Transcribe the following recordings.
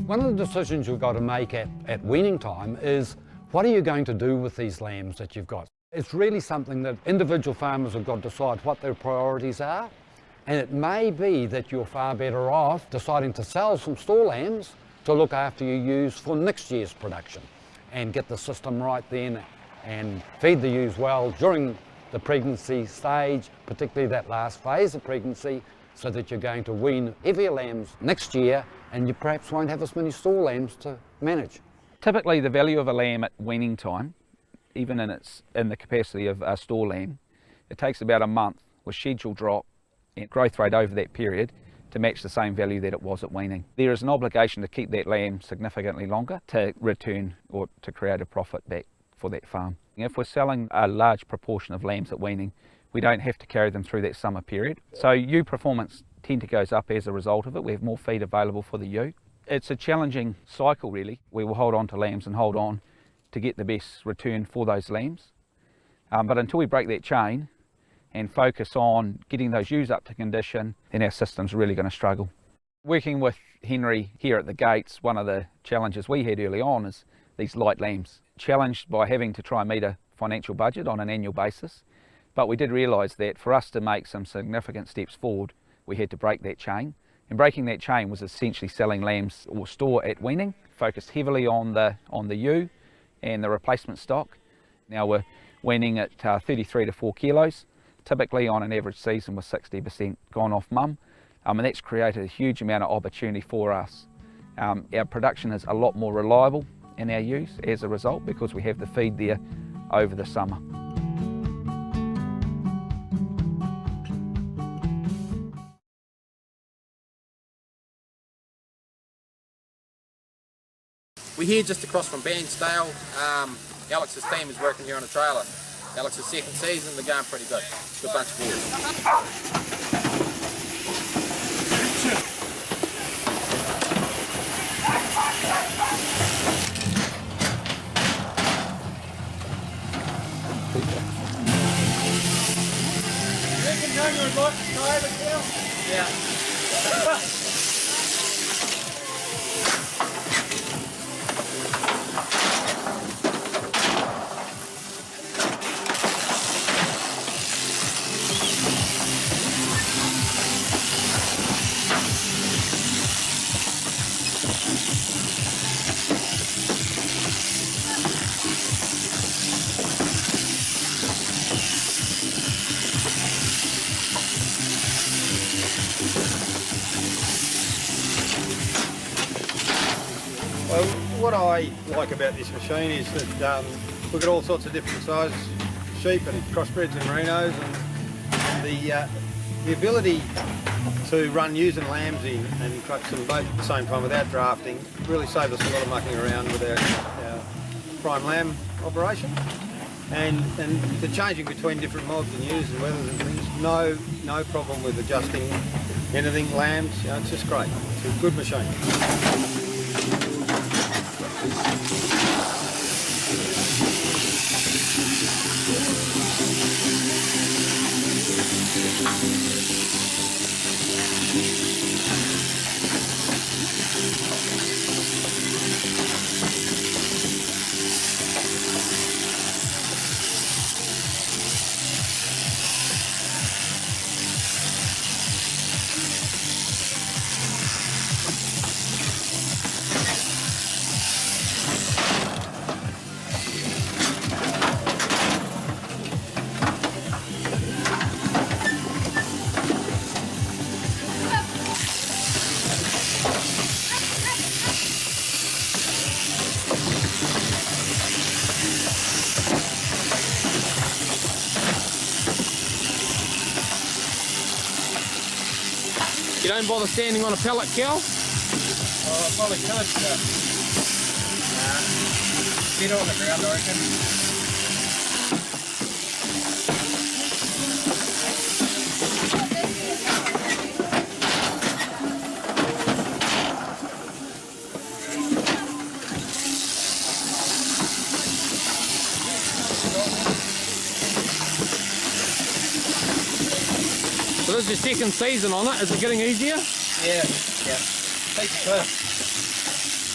One of the decisions you've got to make at weaning time is, what are you going to do with these lambs that you've got? It's really something that individual farmers have got to decide what their priorities are, and it may be that you're far better off deciding to sell some store lambs to look after your ewes for next year's production and get the system right then and feed the ewes well during the pregnancy stage, particularly that last phase of pregnancy, so that you're going to wean heavier lambs next year and you perhaps won't have as many store lambs to manage. Typically the value of a lamb at weaning time, even in the capacity of a store lamb, it takes about a month with schedule drop and growth rate over that period to match the same value that it was at weaning. There is an obligation to keep that lamb significantly longer to return or to create a profit back for that farm. If we're selling a large proportion of lambs at weaning, we don't have to carry them through that summer period. So ewe performance tend to goes up as a result of it. We have more feed available for the ewe. It's a challenging cycle really. We will hold on to lambs and hold on to get the best return for those lambs. But until we break that chain and focus on getting those ewes up to condition, then our system's really going to struggle. Working with Henry here at the gates, one of the challenges we had early on is these light lambs. Challenged by having to try and meet a financial budget on an annual basis, but we did realise that for us to make some significant steps forward, we had to break that chain. And breaking that chain was essentially selling lambs or store at weaning, focused heavily on the ewe and the replacement stock. Now we're weaning at 33 to 4 kilos, typically on an average season with 60% gone off mum, and that's created a huge amount of opportunity for us. Our production is a lot more reliable in our ewes as a result because we have the feed there over the summer. We're here just across from Bairnsdale. Alex's team is working here on a trailer. Alex's second season, they're going pretty good. Good bunch of boys. Yeah. Well, what I like about this machine is that we've got all sorts of different size sheep and crossbreds and merinos, and the ability to run ewes and lambs in and clutch them both at the same time without drafting really saves us a lot of mucking around with our prime lamb operation. And the changing between different mobs and ewes and weathers and things, no problem with adjusting anything, lambs, it's just great. It's a good machine. You don't bother standing on a pellet, Kel? Oh, I probably could. Get on the ground, I reckon. So this is your second season on it. Is it getting easier? Yeah. Take the first.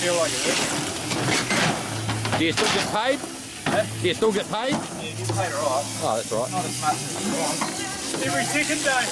feel like it works. Do you still get paid? Huh? Do you still get paid? Yeah, you get paid alright. Oh, that's right. Not as much as you want. Every second day.